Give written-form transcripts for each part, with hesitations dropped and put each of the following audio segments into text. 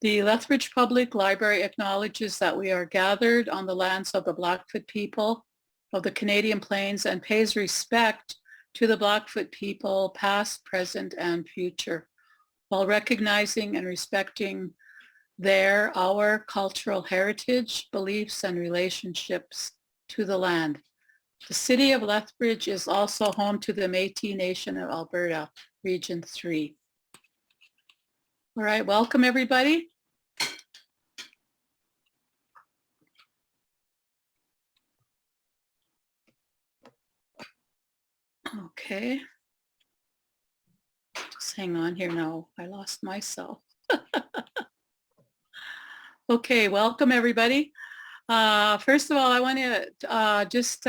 The Lethbridge Public Library acknowledges that we are gathered on the lands of the Blackfoot people of the Canadian Plains and pays respect to the Blackfoot people, past, present, and future, while recognizing and respecting our cultural heritage, beliefs, and relationships to the land. The city of Lethbridge is also home to the Métis Nation of Alberta, Region 3. All right, welcome everybody. Okay. Just hang on here now. I lost myself. Okay, welcome everybody. First of all, I want to just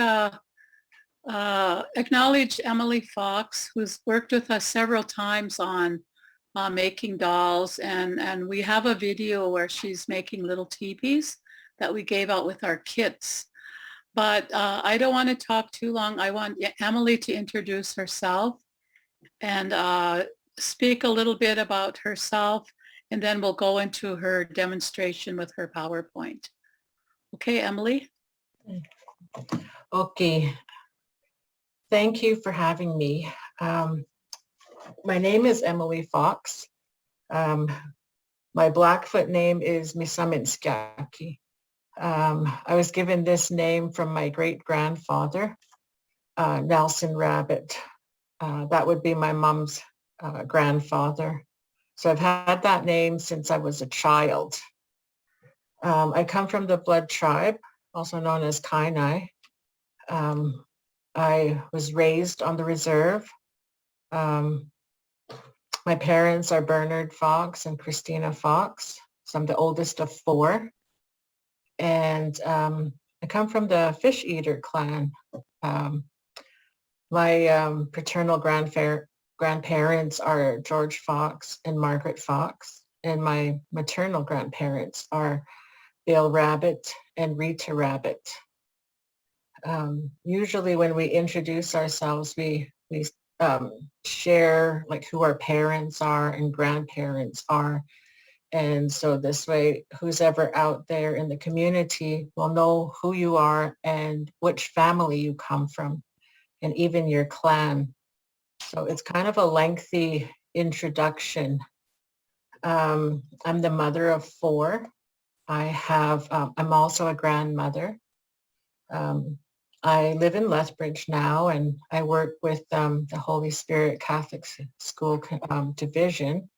acknowledge Emily Fox, who's worked with us several times on making dolls, and we have a video where she's making little teepees that we gave out with our kits. But I don't want to talk too long. I want Emily to introduce herself and speak a little bit about herself, and then we'll go into her demonstration with her PowerPoint. Okay, Emily? Okay. Thank you for having me. My name is Emily Fox. My Blackfoot name is Misaminskaki. I was given this name from my great-grandfather, Nelson Rabbit. That would be my mom's grandfather. So I've had that name since I was a child. I come from the Blood tribe, also known as Kainai. I was raised on the reserve. My parents are Bernard Fox and Christina Fox. So I'm the oldest of four. And I come from the Fish Eater clan. My paternal grandparents are George Fox and Margaret Fox. And my maternal grandparents are Bill Rabbit and Rita Rabbit. Usually when we introduce ourselves, we share like who our parents are and grandparents are. And so this way, who's ever out there in the community will know who you are and which family you come from, and even your clan. So it's kind of a lengthy introduction. I'm the mother of four. I'm also a grandmother. I live in Lethbridge now, and I work with the Holy Spirit Catholic School Division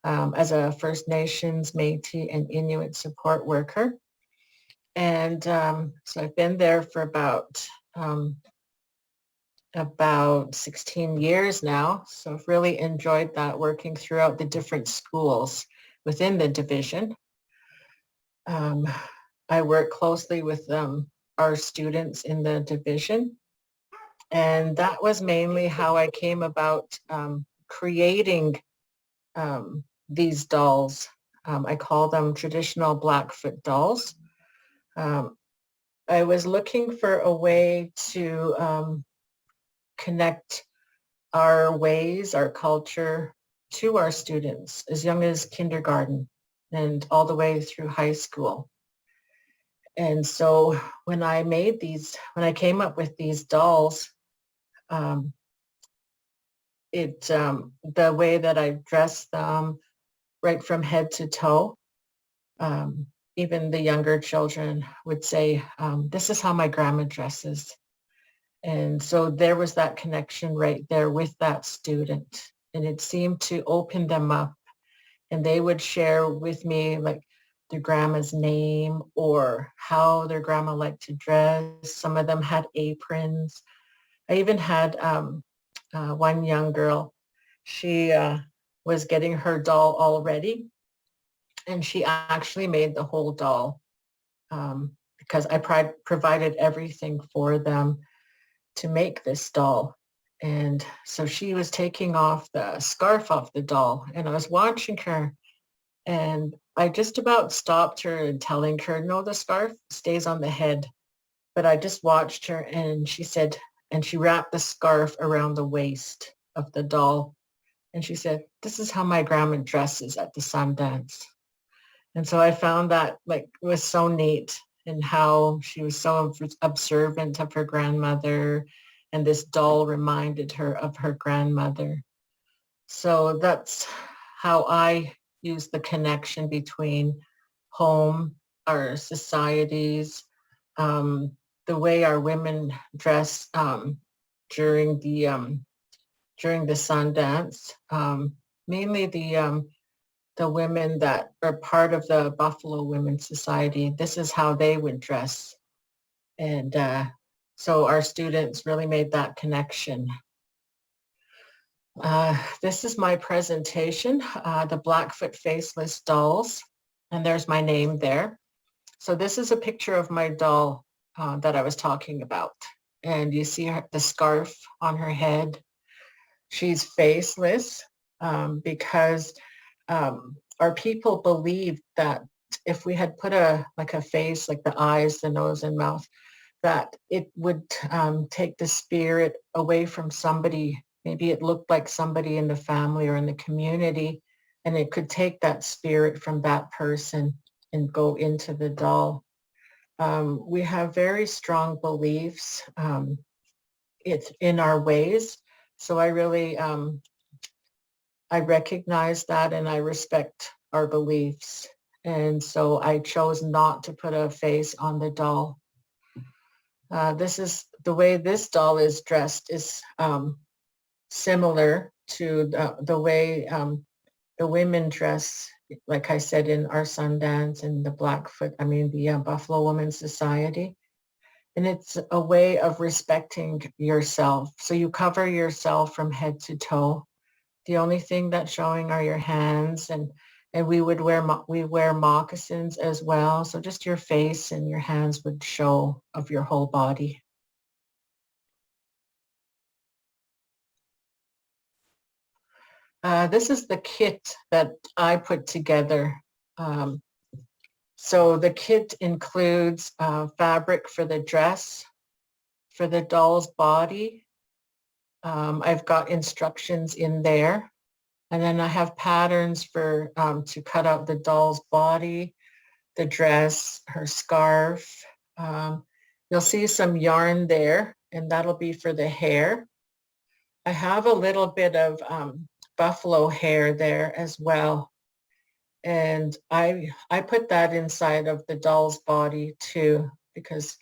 as a First Nations, Métis, and Inuit support worker. And so I've been there for about 16 years now. So I've really enjoyed that, working throughout the different schools within the division. I work closely with our students in the division. And that was mainly how I came about creating these dolls. I call them traditional Blackfoot dolls. I was looking for a way to connect our ways, our culture to our students as young as kindergarten and all the way through high school. And so when I came up with these dolls, the way that I dressed them, right from head to toe, even the younger children would say, this is how my grandma dresses. And so there was that connection right there with that student. And it seemed to open them up. And they would share with me like their grandma's name or how their grandma liked to dress. Some of them had aprons. I even had one young girl. She was getting her doll all ready. And she actually made the whole doll because I provided everything for them to make this doll. And so she was taking off the scarf off the doll, and I was watching her, and I just about stopped her and telling her, no, the scarf stays on the head. But I just watched her, and she said, and she wrapped the scarf around the waist of the doll. And she said, this is how my grandma dresses at the Sundance. And so I found that like was so neat and how she was so observant of her grandmother, and this doll reminded her of her grandmother. So that's how I use the connection between home, our societies, um, the way our women dress during during the Sundance, mainly the women that are part of the Buffalo Women's Society. This is how they would dress, and so our students really made that connection. This is my presentation, the Blackfoot Faceless dolls, and there's my name there. So this is a picture of my doll that I was talking about. And you see the scarf on her head. She's faceless because our people believed that if we had put like a face, like the eyes, the nose and mouth, that it would take the spirit away from somebody. Maybe it looked like somebody in the family or in the community, and it could take that spirit from that person and go into the doll. We have very strong beliefs. It's in our ways. So I really, I recognize that and I respect our beliefs. And so I chose not to put a face on the doll. This is the way this doll is dressed is similar to the way the women dress, like I said, in our Sundance and the Blackfoot, the Buffalo Women's Society. And it's a way of respecting yourself. So you cover yourself from head to toe. The only thing that's showing are your hands, and we wear moccasins as well. So just your face and your hands would show of your whole body. This is the kit that I put together. So the kit includes fabric for the dress, for the doll's body. I've got instructions in there. And then I have patterns for to cut out the doll's body, the dress, her scarf. You'll see some yarn there, and that'll be for the hair. I have a little bit of buffalo hair there as well. And I put that inside of the doll's body too, because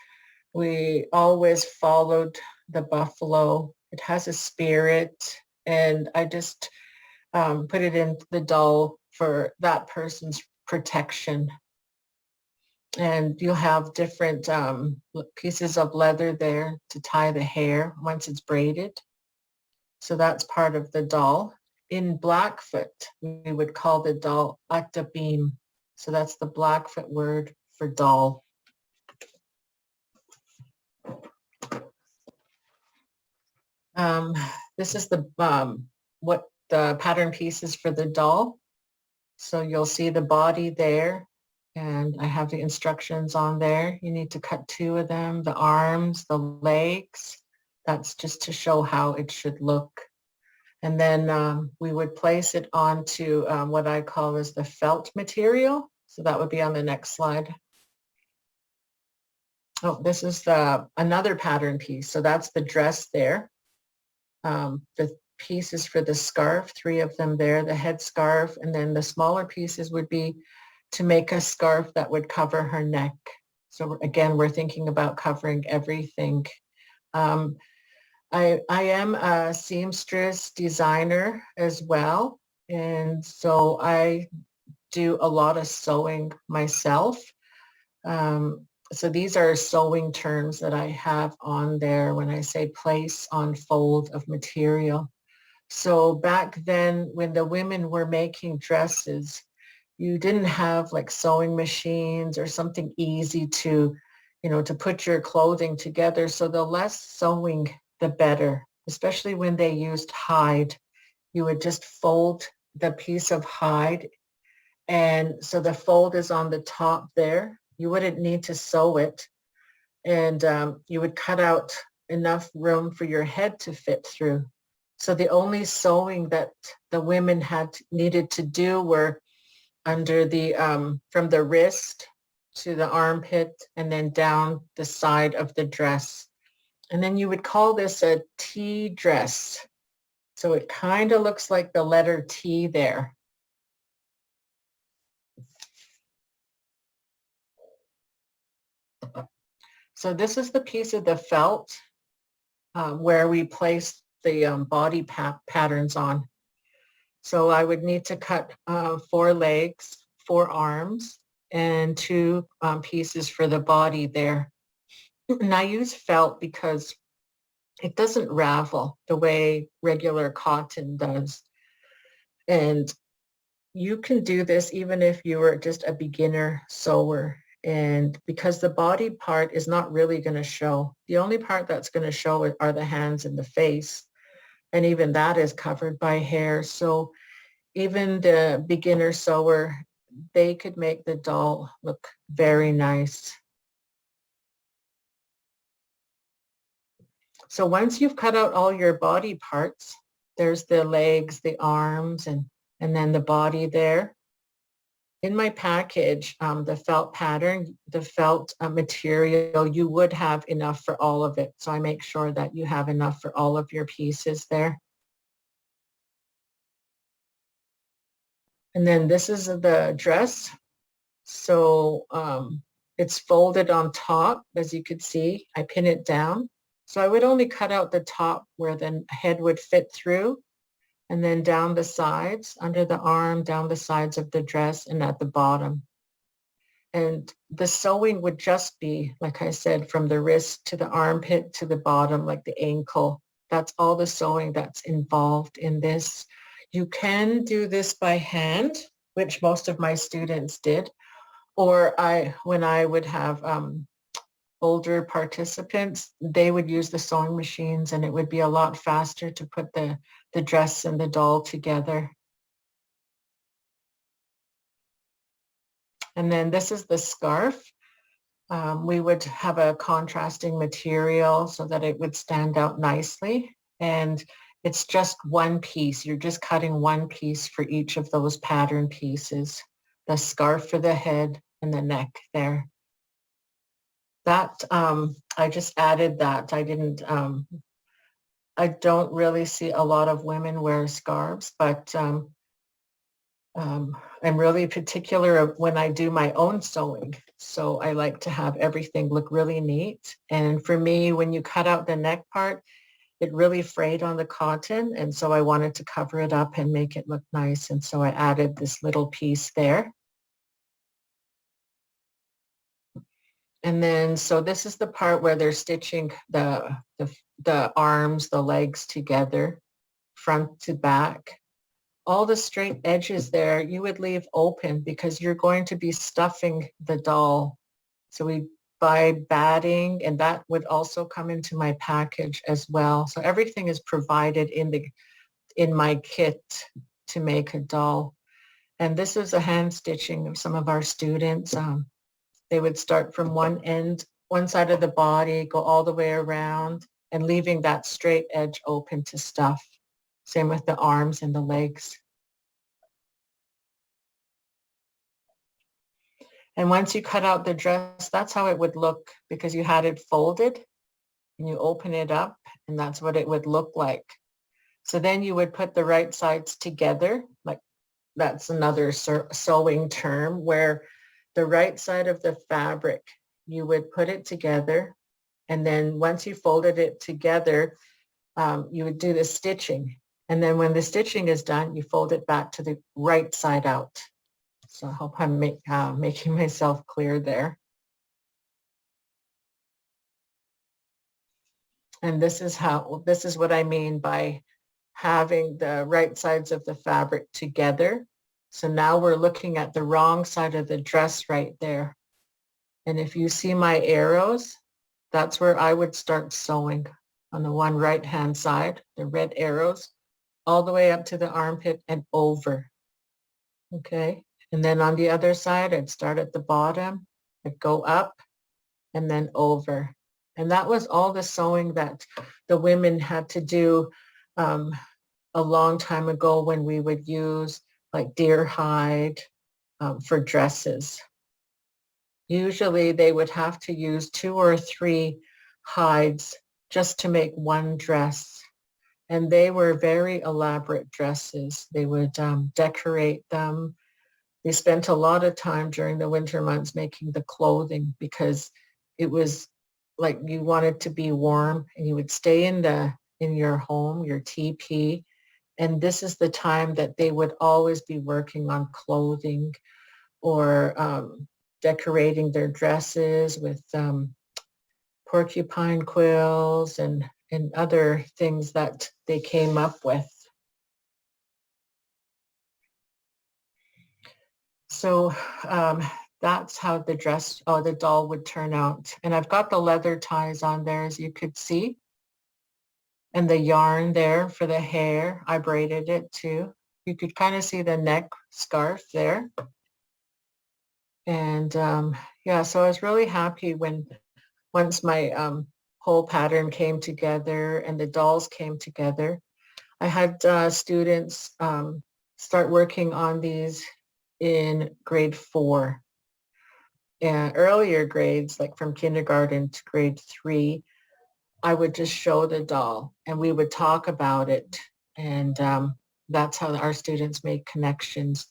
we always followed the buffalo. It has a spirit, and I just put it in the doll for that person's protection. And you'll have different pieces of leather there to tie the hair once it's braided. So that's part of the doll. In Blackfoot, we would call the doll atabim. So that's the Blackfoot word for doll. This is the what the pattern pieces for the doll. So you'll see the body there, and I have the instructions on there. You need to cut 2 of them, the arms, the legs. That's just to show how it should look. And then we would place it onto what I call is the felt material. So that would be on the next slide. Oh, this is another pattern piece. So that's the dress there. The pieces for the scarf, 3 of them there, the head scarf, and then the smaller pieces would be to make a scarf that would cover her neck. So again, we're thinking about covering everything. I am a seamstress designer as well. And so I do a lot of sewing myself. So these are sewing terms that I have on there when I say place on fold of material. So back then when the women were making dresses, you didn't have like sewing machines or something easy to, to put your clothing together. So the less sewing, the better, especially when they used hide. You would just fold the piece of hide. And so the fold is on the top there. You wouldn't need to sew it. And you would cut out enough room for your head to fit through. So the only sewing that the women needed to do were under the, from the wrist to the armpit and then down the side of the dress. And then you would call this a T dress. So it kind of looks like the letter T there. So this is the piece of the felt where we place the body patterns on. So I would need to cut 4 legs, 4 arms, and 2 pieces for the body there. And I use felt because it doesn't ravel the way regular cotton does. And you can do this even if you were just a beginner sewer. And because the body part is not really going to show. The only part that's going to show are the hands and the face. And even that is covered by hair. So even the beginner sewer, they could make the doll look very nice. So once you've cut out all your body parts, there's the legs, the arms, and then the body there. In my package, the felt pattern, the felt material, you would have enough for all of it. So I make sure that you have enough for all of your pieces there. And then this is the dress. So it's folded on top, as you could see. I pin it down. So I would only cut out the top where the head would fit through, and then down the sides, under the arm, down the sides of the dress, and at the bottom. And the sewing would just be, like I said, from the wrist to the armpit to the bottom, like the ankle. That's all the sewing that's involved in this. You can do this by hand, which most of my students did, or when I would have older participants, they would use the sewing machines, and it would be a lot faster to put the dress and the doll together. And then this is the scarf. We would have a contrasting material so that it would stand out nicely. And it's just one piece. You're just cutting one piece for each of those pattern pieces. The scarf for the head and the neck there. That, I just added that. I don't really see a lot of women wear scarves, but I'm really particular when I do my own sewing. So I like to have everything look really neat. And for me, when you cut out the neck part, it really frayed on the cotton. And so I wanted to cover it up and make it look nice. And so I added this little piece there. And then, so this is the part where they're stitching the arms, the legs together, front to back. All the straight edges there, you would leave open because you're going to be stuffing the doll. So we buy batting, and that would also come into my package as well. So everything is provided in my kit to make a doll. And this is a hand stitching of some of our students. They would start from one side of the body, go all the way around, and leaving that straight edge open to stuff. Same with the arms and the legs. And once you cut out the dress, that's how it would look because you had it folded and you open it up and that's what it would look like. So then you would put the right sides together, like that's another sewing term where the right side of the fabric, you would put it together. And then once you folded it together, you would do the stitching. And then when the stitching is done, you fold it back to the right side out. So I hope I'm making myself clear there. And this is what I mean by having the right sides of the fabric together. So now we're looking at the wrong side of the dress right there. And if you see my arrows, that's where I would start sewing on the one right-hand side, the red arrows, all the way up to the armpit and over. Okay. And then on the other side, I'd start at the bottom, I'd go up and then over. And that was all the sewing that the women had to do a long time ago when we would use like deer hide for dresses. Usually they would have to use 2 or 3 hides just to make one dress. And they were very elaborate dresses. They would decorate them. They spent a lot of time during the winter months making the clothing because it was like you wanted to be warm, and you would stay in your home, your teepee. And this is the time that they would always be working on clothing or decorating their dresses with porcupine quills and other things that they came up with. So that's how the doll would turn out. And I've got the leather ties on there, as you could see. And the yarn there for the hair, I braided it too. You could kind of see the neck scarf there. And yeah, so I was really happy once my whole pattern came together and the dolls came together. I had students start working on these in grade 4. And earlier grades, like from kindergarten to grade 3, I would just show the doll and we would talk about it. And that's how our students made connections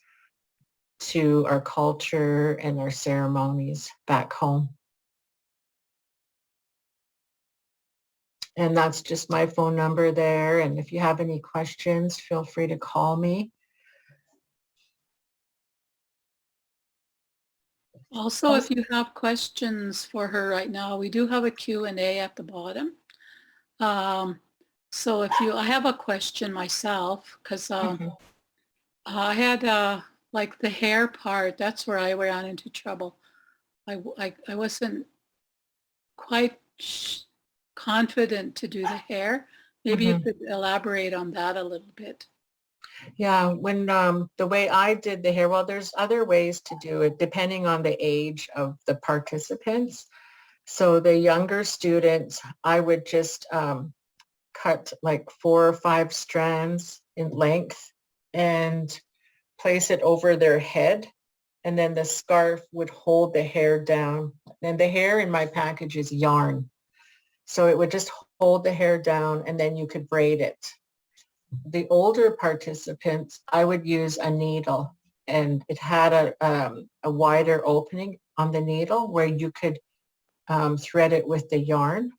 to our culture and our ceremonies back home. And that's just my phone number there. And if you have any questions, feel free to call me. Also, if you have questions for her right now, we do have a Q&A at the bottom. So I have a question myself, because I had like the hair part, that's where I ran into trouble. I wasn't quite confident to do the hair. Maybe you could elaborate on that a little bit. Yeah, when the way I did the hair, well, there's other ways to do it depending on the age of the participants. So the younger students, I would just cut like 4 or 5 strands in length and place it over their head. And then the scarf would hold the hair down. And the hair in my package is yarn. So it would just hold the hair down and then you could braid it. The older participants, I would use a needle, and it had a wider opening on the needle where you could thread it with the yarn.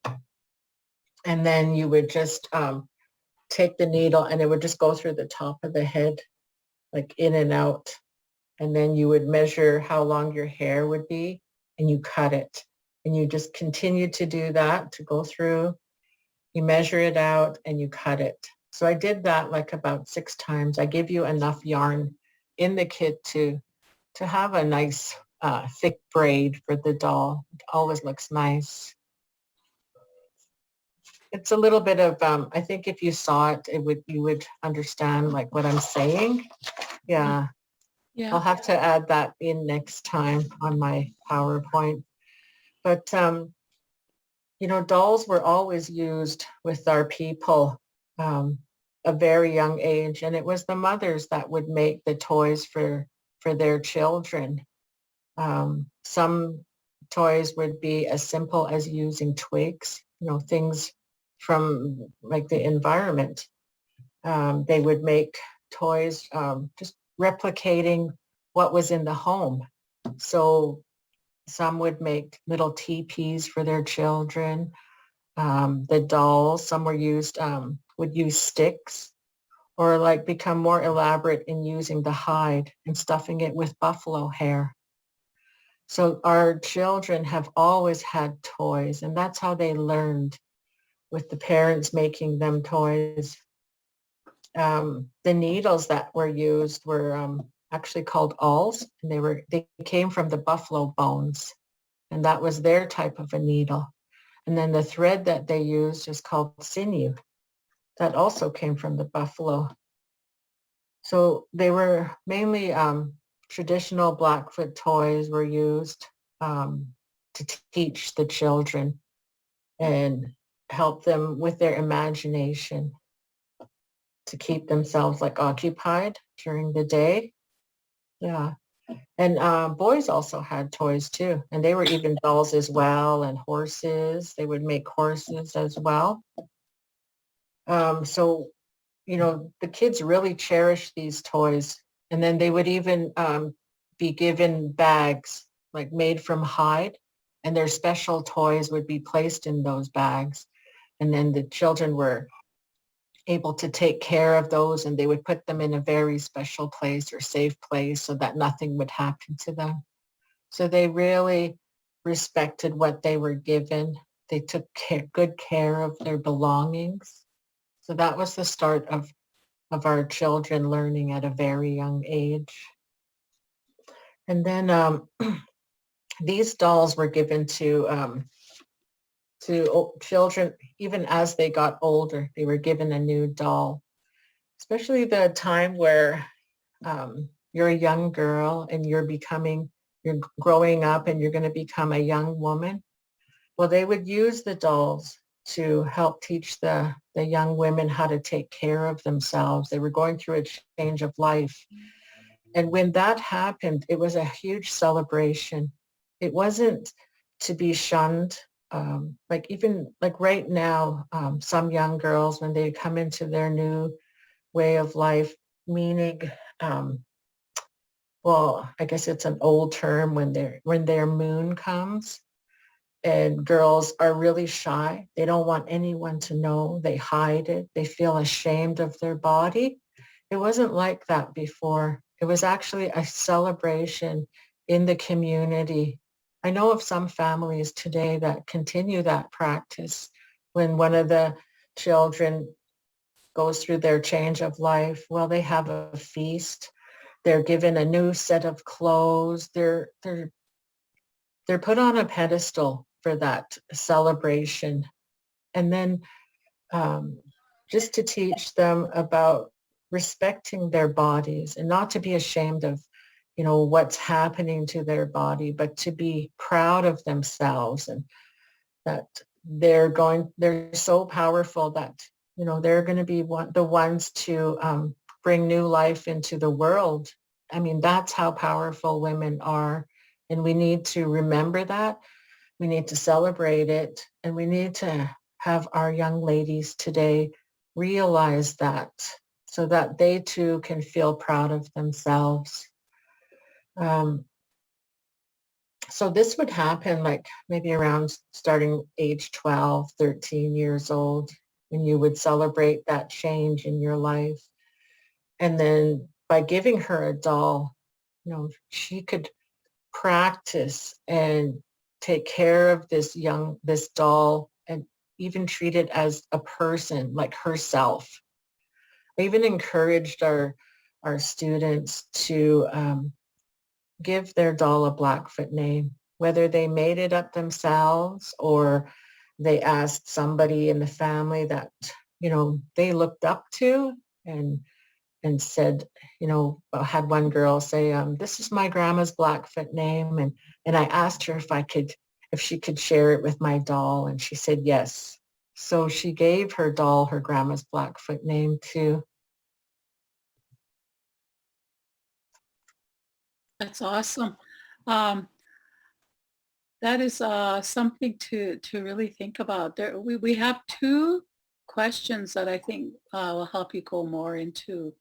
And then you would just take the needle and it would just go through the top of the head, like in and out. And then you would measure how long your hair would be and you cut it. And you just continue to do that, to go through. You measure it out and you cut it. So I did that like about 6 times. I give you enough yarn in the kit to have a nice thick braid for the doll. It always looks nice. It's a little bit of, I think if you saw it, you would understand like what I'm saying. Yeah. Yeah. I'll have to add that in next time on my PowerPoint. But, dolls were always used with our people a very young age, and it was the mothers that would make the toys for their children. Some toys would be as simple as using twigs, things from like the environment. They would make toys just replicating what was in the home. So some would make little teepees for their children. The dolls, some would use sticks, or like become more elaborate in using the hide and stuffing it with buffalo hair. So our children have always had toys, and that's how they learned, with the parents making them toys. The needles that were used were actually called awls, and they came from the buffalo bones, and that was their type of a needle. And then the thread that they used is called sinew. That also came from the buffalo. So they were mainly traditional Blackfoot toys were used to teach the children and help them with their imagination, to keep themselves like occupied during the day. Yeah. And boys also had toys too. And they were even dolls as well, and horses. They would make horses as well. So, the kids really cherished these toys. And then they would even be given bags like made from hide, and their special toys would be placed in those bags. And then the children were able to take care of those, and they would put them in a very special place or safe place so that nothing would happen to them. So they really respected what they were given. They took good care of their belongings. So that was the start of our children learning at a very young age. And then these dolls were given to children even as they got older. They were given a new doll, especially the time where you're a young girl and you're growing up and you're going to become a young woman. Well, they would use the dolls to help teach the young women how to take care of themselves. They were going through a change of life. And when that happened, it was a huge celebration. It wasn't to be shunned. Like even like right now, some young girls, when they come into their new way of life, meaning, well, I guess it's an old term when their moon comes, and girls are really shy. They don't want anyone to know. They hide it. They feel ashamed of their body. It wasn't like that before. It was actually a celebration in the community. I know of some families today that continue that practice. When one of the children goes through their change of life, well, they have a feast. They're given a new set of clothes. They're put on a pedestal for that celebration. And then just to teach them about respecting their bodies and not to be ashamed of, what's happening to their body, but to be proud of themselves, and that they're so powerful that, they're going to be the ones to bring new life into the world. I mean, that's how powerful women are. And we need to remember that. We need to celebrate it. And we need to have our young ladies today realize that so that they too can feel proud of themselves. Um, so this would happen like maybe around starting age 12, 13 years old, when you would celebrate that change in your life. And then by giving her a doll, she could practice and take care of this doll, and even treat it as a person like herself. I even encouraged our students to give their doll a Blackfoot name, whether they made it up themselves or they asked somebody in the family that, they looked up to, and said, I had one girl say, this is my grandma's Blackfoot name. And I asked her if she could share it with my doll. And she said, yes. So she gave her doll her grandma's Blackfoot name too. That's awesome. Um, that is something to really think about. We have two questions that I think will help you go more into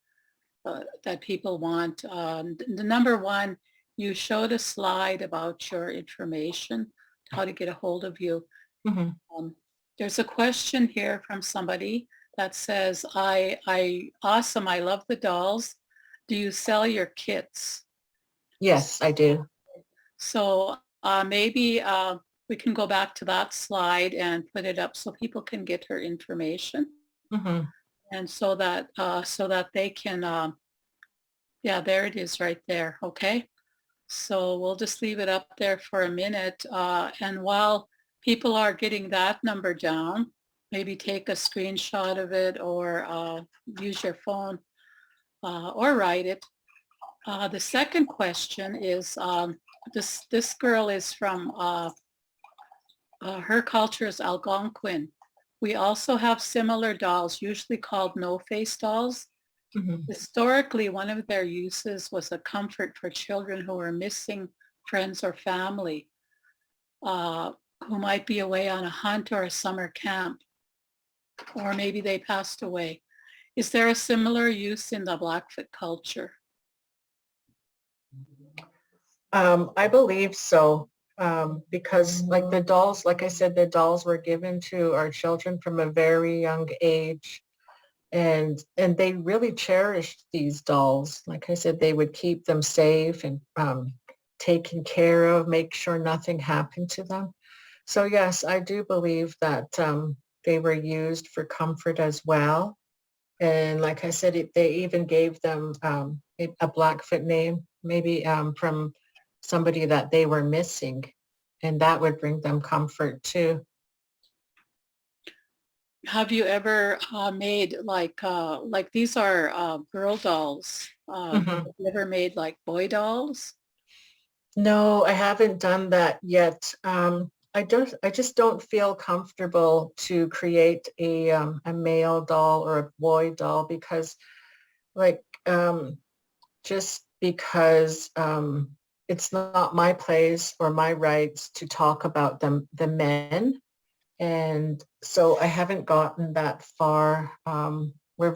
that people want. The number one, you showed a slide about your information, how to get a hold of you. Mm-hmm. Um, there's a question here from somebody that says, awesome, I love the dolls. Do you sell your kits? Yes, I do. So maybe we can go back to that slide and put it up so people can get her information, Mm-hmm. and so that they can, yeah, there it is right there. Okay. So we'll just leave it up there for a minute. And while people are getting that number down, maybe take a screenshot of it, or use your phone, or write it. The second question is, this girl is from, her culture is Algonquin. We also have similar dolls, usually called no-face dolls. Mhm. Historically, one of their uses was a comfort for children who were missing friends or family, uh, who might be away on a hunt or a summer camp, or maybe they passed away. Is there a similar use in the Blackfoot culture? I believe so, because like the dolls, like I said, the dolls were given to our children from a very young age, and they really cherished these dolls. Like I said, they would keep them safe and taken care of, make sure nothing happened to them. So yes, I do believe that they were used for comfort as well. And like I said, they even gave them a Blackfoot name, maybe from somebody that they were missing, and that would bring them comfort too. Have you ever made like these are girl dolls? Mhm. Have you ever made like boy dolls? No, I haven't done that yet. I just don't feel comfortable to create a male doll or a boy doll because like just because it's not my place or my rights to talk about the men. And so I haven't gotten that far. We're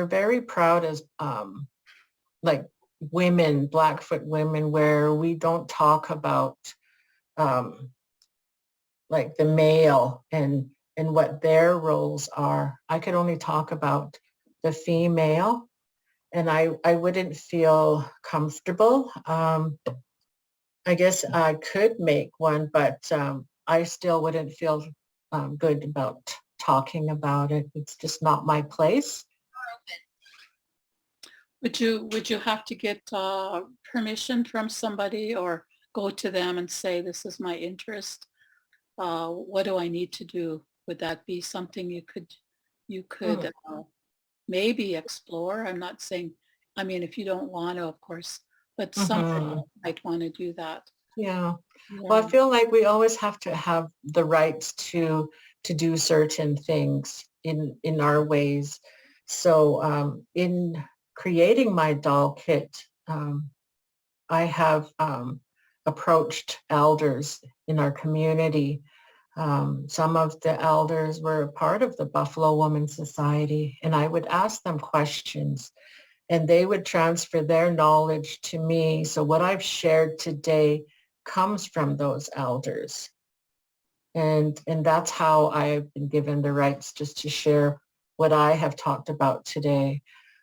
very proud as like women, Blackfoot women, where we don't talk about um, like the male and what their roles are. I could only talk about the female, and I wouldn't feel comfortable. I guess I could make one, but I still wouldn't feel good about talking about it. It's just not my place. Would you have to get permission from somebody or go to them and say, this is my interest? What do I need to do? Would that be something you could Mm, maybe explore? I'm not saying, I mean, if you don't want to, of course, but somebody mhm. might want to do that. Yeah. Well, I Yeah. feel like we always have to have the rights to do certain things in our ways. So in creating my doll kit, I have approached elders in our community. Some of the elders were a part of the Buffalo Woman Society, and I would ask them questions, and they would transfer their knowledge to me. So what I've shared today comes from those elders. And that's how I've been given the rights just to share what I have talked about today.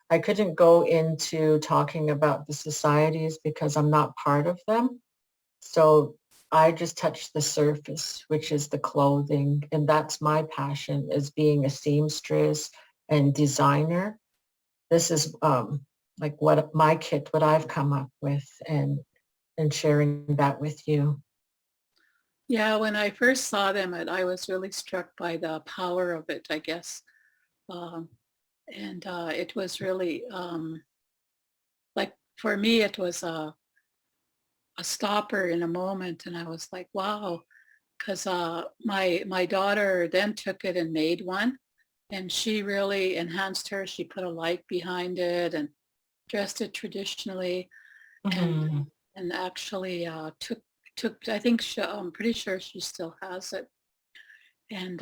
I couldn't go into talking about the societies because I'm not part of them. So I just touched the surface, which is the clothing. And that's my passion, is being a seamstress and designer. This is like what my kit, what I've come up with, and sharing that with you. Yeah, when I first saw them, I was really struck by the power of it, I guess. Um, and it was really like for me, it was a stopper in a moment, and I was like, wow, because my daughter then took it and made one, and she really enhanced her. She put a light behind it and dressed it traditionally, and Mhm. and actually took. I think I'm pretty sure she still has it, and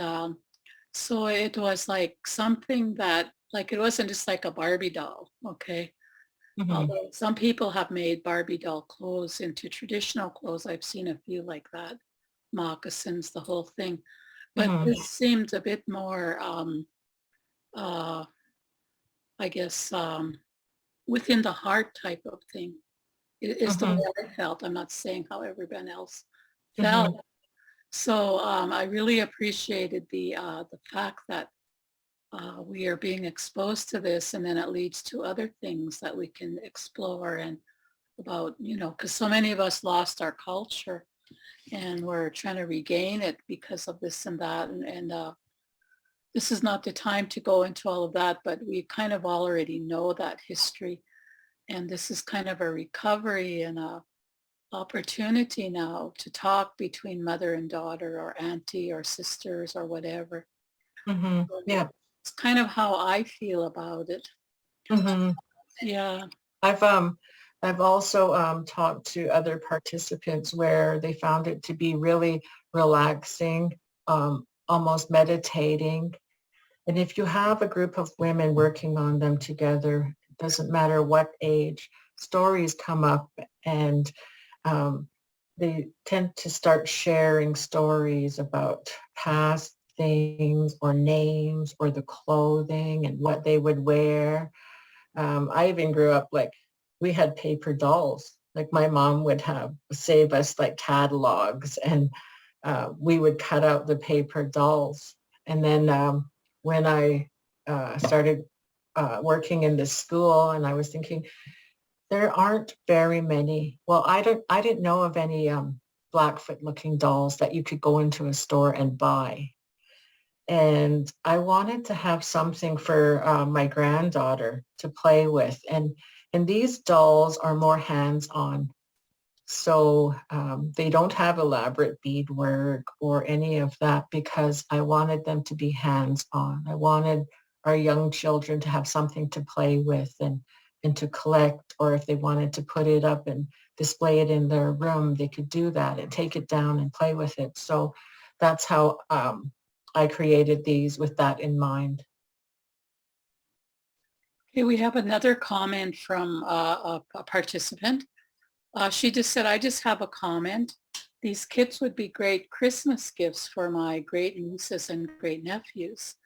so it was like something that like it wasn't just like a Barbie doll, okay? Mhm. Although some people have made Barbie doll clothes into traditional clothes. I've seen a few like that, moccasins, the whole thing. But Mhm. this seemed a bit more, uh, I guess, within the heart type of thing. It is the way Mhm. I felt. I'm not saying how everyone else Mhm. felt. So I really appreciated the fact that we are being exposed to this, and then it leads to other things that we can explore and about, because so many of us lost our culture and we're trying to regain it because of this and that. And this is not the time to go into all of that, but we kind of already know that history. And this is kind of a recovery and a opportunity now to talk between mother and daughter or auntie or sisters or whatever. Mhm. Yeah. it's kind of how I feel about it. hmm Yeah. I've also talked to other participants where they found it to be really relaxing, almost meditating. And if you have a group of women working on them together, it doesn't matter what age, stories come up and um, they tend to start sharing stories about past things or names or the clothing and what they would wear. I even grew up like we had paper dolls. Like my mom would have save us like catalogs and we would cut out the paper dolls. And then when I started working in the school and I was thinking, there aren't very many. Well, I didn't know of any Blackfoot looking dolls that you could go into a store and buy. And I wanted to have something for my granddaughter to play with. And these dolls are more hands-on. So they don't have elaborate beadwork or any of that because I wanted them to be hands-on. I wanted our young children to have something to play with and to collect, or if they wanted to put it up and display it in their room, they could do that and take it down and play with it. So that's how I created these with that in mind. Okay, we have another comment from a participant. She just said, I just have a comment. These kits would be great Christmas gifts for my great nieces and great nephews.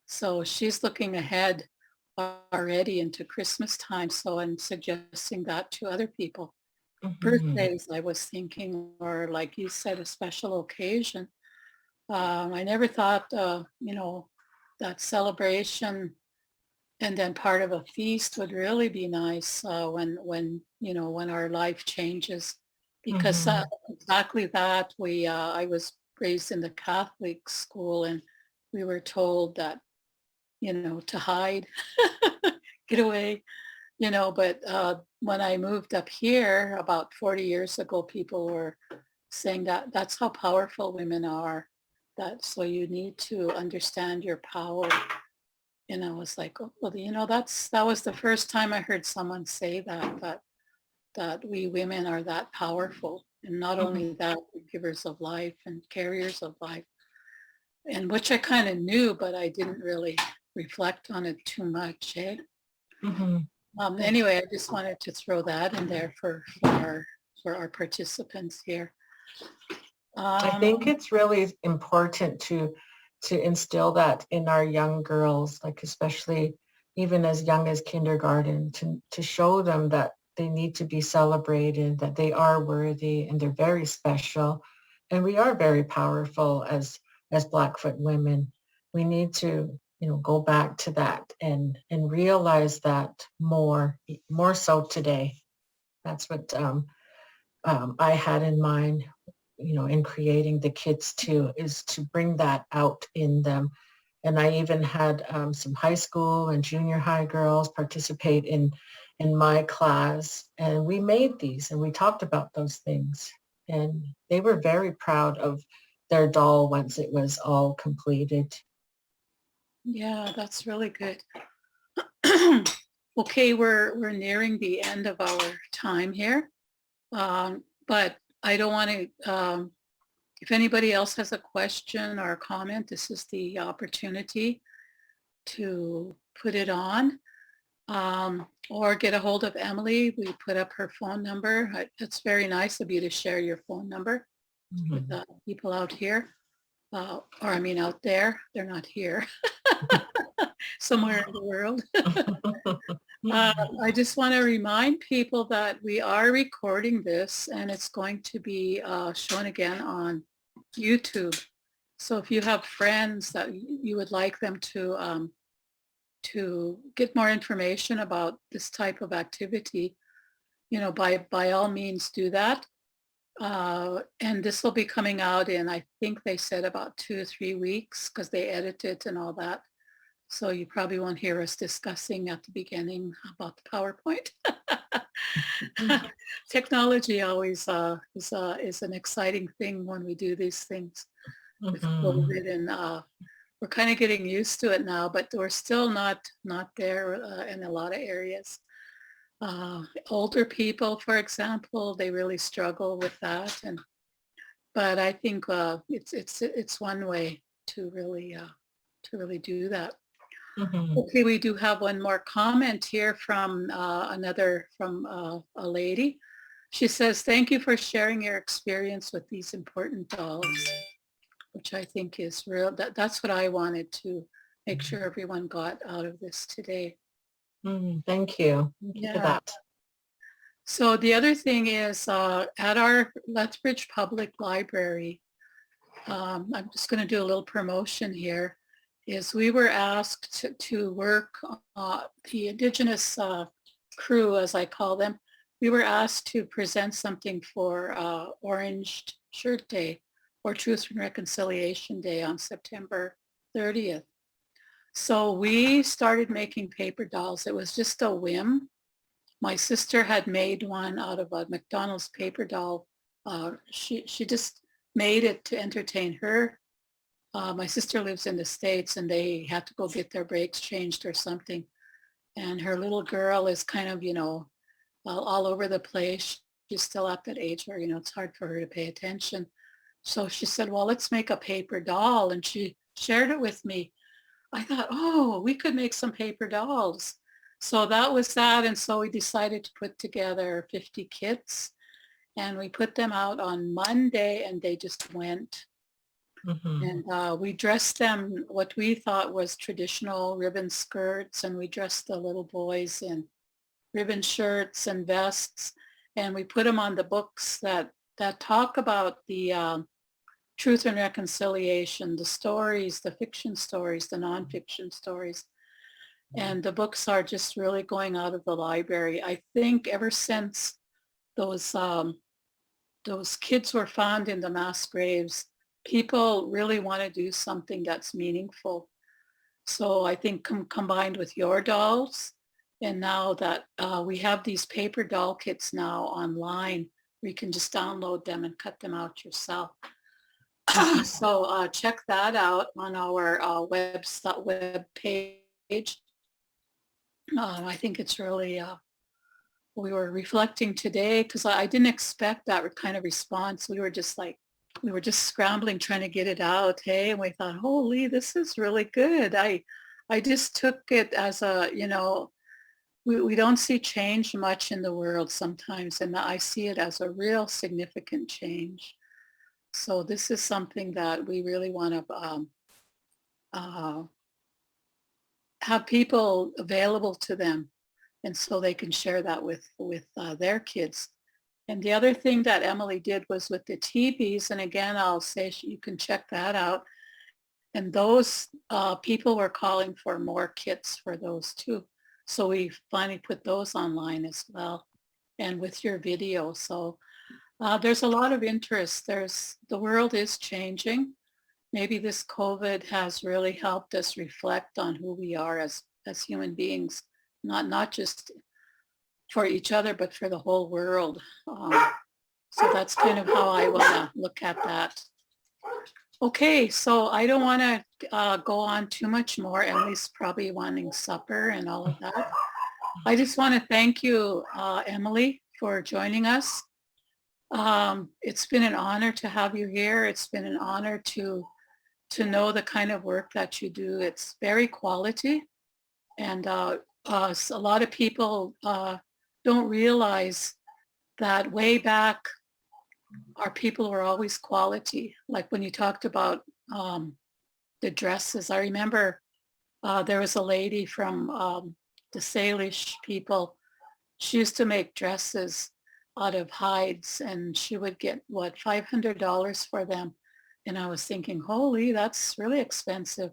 So she's looking ahead already into Christmas time. So I'm suggesting that to other people. Mhm. Birthdays, I was thinking, or like you said, a special occasion. I never thought, that celebration and then part of a feast would really be nice when our life changes, because Mhm. exactly that I was raised in the Catholic school and we were told that to hide, get away, but when I moved up here about 40 years ago, people were saying that that's how powerful women are, that so you need to understand your power. And I was like, oh, well, that was the first time I heard someone say that we women are that powerful. And not Mhm. only that, we're givers of life and carriers of life. And which I kind of knew, but I didn't really reflect on it too much. Eh? Mhm. Anyway, I just wanted to throw that in there for our participants here. I think Um, it's really important to instill that in our young girls, like especially even as young as kindergarten, to show them that they need to be celebrated, that they are worthy and they're very special. And we are very powerful as Blackfoot women. We need to, go back to that and realize that more so today. That's what I had in mind, in creating the kids too, is to bring that out in them. And I even had some high school and junior high girls participate in my class, and we made these and we talked about those things. And they were very proud of their doll once it was all completed. yeah, that's really good. Okay, we're nearing the end of our time here, but I don't want to. If anybody else has a question or a comment, this is the opportunity to put it on, or get a hold of Emily. We put up her phone number. It's very nice of you to share your phone number with Mhm. people out here, or I mean out there. They're not here, somewhere in the world. Uh, I just want to remind people that we are recording this and it's going to be shown again on YouTube. So if you have friends that you would like them to get more information about this type of activity, by all means do that. And this will be coming out in, I think they said about 2 or 3 weeks because they edit it and all that. So you probably won't hear us discussing at the beginning about the PowerPoint. Technology always is an exciting thing when we do these things with Mhm. COVID and we're kind of getting used to it now, but we're still not there in a lot of areas. Older people, for example, they really struggle with that, and but I think it's one way to really do that. Mhm. Okay, we do have one more comment here from a lady. She says, "Thank you for sharing your experience with these important dolls," which I think is real. That's what I wanted to make sure everyone got out of this today. Thank you. Thank you for Yeah. that. So the other thing is at our Lethbridge Public Library, I'm just going to do a little promotion here, is we were asked to work the Indigenous crew, as I call them. We were asked to present something for Orange Shirt Day or Truth and Reconciliation Day on September 30th. So we started making paper dolls. It was just a whim. My sister had made one out of a McDonald's paper doll. She just made it to entertain her. My sister lives in the States and they had to go get their brakes changed or something. And her little girl is kind of, all over the place. She's still at that age where, it's hard for her to pay attention. So she said, well, let's make a paper doll. And she shared it with me. I thought, oh, we could make some paper dolls. So that was that. And so we decided to put together 50 kits and we put them out on Monday and they just went. Mhm. And we dressed them what we thought was traditional ribbon skirts, and we dressed the little boys in ribbon shirts and vests, and we put them on the books that talk about the truth and reconciliation, the stories, the fiction stories, the nonfiction stories. And the books are just really going out of the library. I think ever since those those kids were found in the mass graves, people really want to do something that's meaningful. So I think combined with your dolls, and now that we have these paper doll kits now online, where you can just download them and cut them out yourself. Mhm. So check that out on our web page. I think it's really, we were reflecting today because I didn't expect that kind of response. We were just scrambling trying to get it out. Hey, and we thought, holy, this is really good. I just took it as we don't see change much in the world sometimes. And I see it as a real significant change. So this is something that we really want to uh, have people available to them, and so they can share that with their kids. And the other thing that Emily did was with the TVs, and again, I'll say you can check that out. And those people were calling for more kits for those too. So we finally put those online as well, and with your video. So there's a lot of interest. The world is changing. Maybe this COVID has really helped us reflect on who we are as human beings, not just for each other, but for the whole world. So that's kind of how I want to look at that. Okay, so I don't want to go on too much more. Emily's probably wanting supper and all of that. I just want to thank you, Emily, for joining us. It's been an honor to have you here. It's been an honor to know the kind of work that you do. It's very quality, and a lot of people don't realize that way back our people were always quality. Like when you talked about the dresses, I remember there was a lady from the Salish people. She used to make dresses out of hides, and she would get $500 for them. And I was thinking, holy, that's really expensive.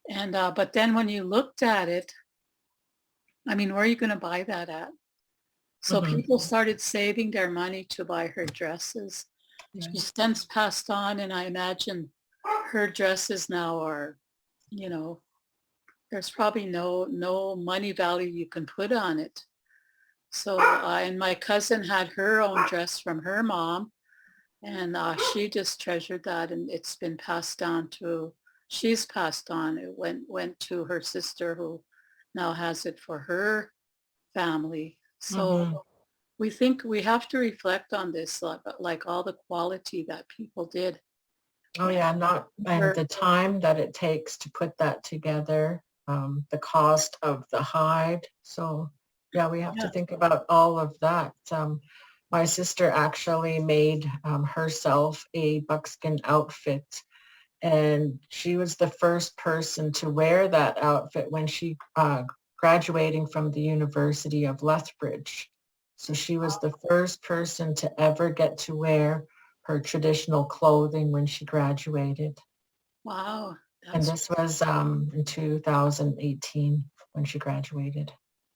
And but then when you looked at it, I mean, where are you going to buy that at? So Mhm. people started saving their money to buy her dresses. Right. She's since passed on, and I imagine her dresses now are, you know, there's probably no money value you can put on it. So, and my cousin had her own dress from her mom, and she just treasured that, and it's been passed down to she's passed on. It went to her sister who now has it for her family. So Mm-hmm. we think we have to reflect on this, like all the quality that people did. Oh And yeah, not and her, the time that it takes to put that together, the cost of the hide. So yeah, we have to yeah, think about all of that. My sister actually made herself a buckskin outfit, and she was the first person to wear that outfit when she graduating from the University of Lethbridge. So she was the first person to ever get to wear her traditional clothing when she graduated. wow, And that's this was in 2018 when she graduated.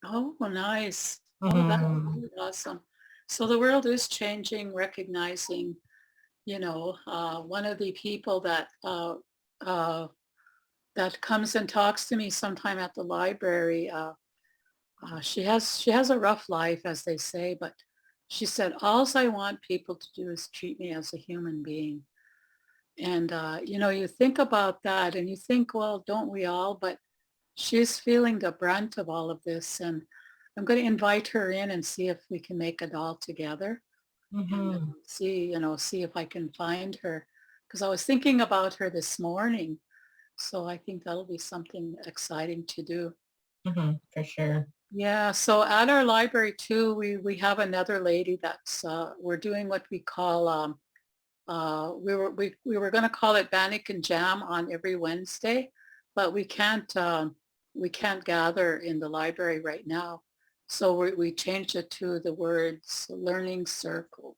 oh nice. Oh, that's Hmm. really awesome. So the world is changing, recognizing, one of the people uh, that comes and talks to me sometime at the library. She has a rough life, as they say, but she said, all I want people to do is treat me as a human being. And, you think about that and you think, well, don't we all? But she's feeling the brunt of all of this. And I'm going to invite her in and see if we can make a doll together and Hmm. see if I can find her. Because I was thinking about her this morning. So I think that'll be something exciting to do. Hmm. For sure. Yeah, so at our library too, we have another lady that's we're doing what we call we were going to call it Bannock and Jam on every Wednesday, but we can't gather in the library right now. So we changed it to the words learning circle.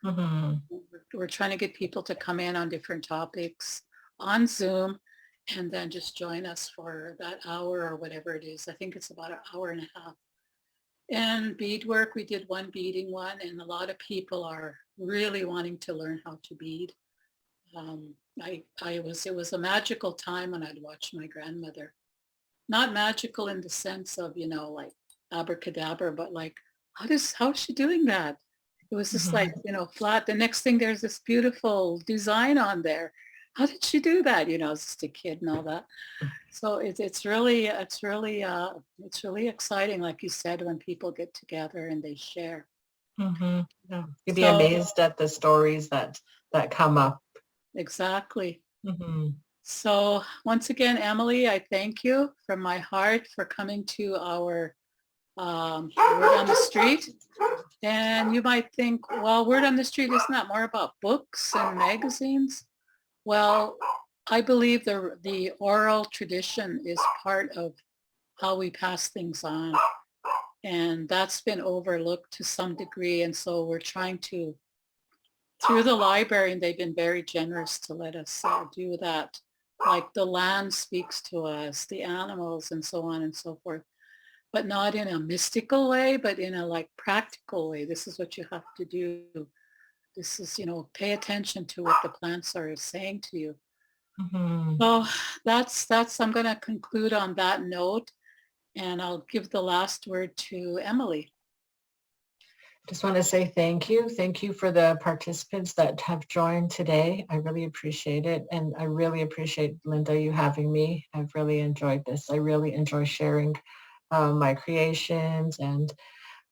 Hmm. We're trying to get people to come in on different topics on Zoom and then just join us for that hour or whatever it is. I think it's about an hour and a half. And beadwork, we did one beading one, and a lot of people are really wanting to learn how to bead. It was a magical time when I'd watch my grandmother. Not magical in the sense of, like abracadabra, but like, how's she doing that? It was just like, Hmm. flat. The next thing there's this beautiful design on there. How did she do that? I was just a kid and all that. So it's really exciting, like you said, when people get together and they share. Hmm. Yeah. You'd be So amazed at the stories that come up. exactly. Hmm. So once again, Emily, I thank you from my heart for coming to our Word on the Street. And you might think, well, Word on the Street, isn't that more about books and magazines? Well, I believe the oral tradition is part of how we pass things on. And that's been overlooked to some degree. And so we're trying to, through the library, and they've been very generous to let us do that. Like the land speaks to us, the animals and so on and so forth, but not in a mystical way, but in a like practical way. This is what you have to do. This is, pay attention to what the plants are saying to you. Hmm. So I'm going to conclude on that note, and I'll give the last word to Emily. Just want to say thank you. Thank you for the participants that have joined today. I really appreciate it. And I really appreciate, Linda, you having me. I've really enjoyed this. I really enjoy sharing my creations, and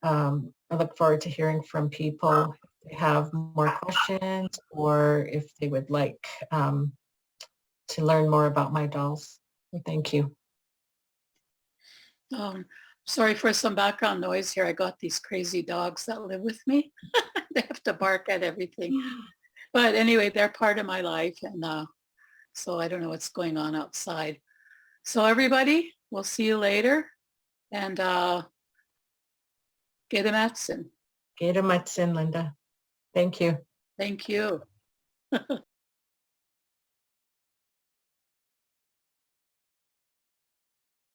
I look forward to hearing from people if they have more questions or if they would like to learn more about my dolls. Thank you. Um, Sorry for some background noise here. I got these crazy dogs that live with me. They have to bark at everything. But anyway, they're part of my life. And so I don't know what's going on outside. So everybody, we'll see you later. And get a Matson. Gator Matsin, Linda. Thank you. Thank you.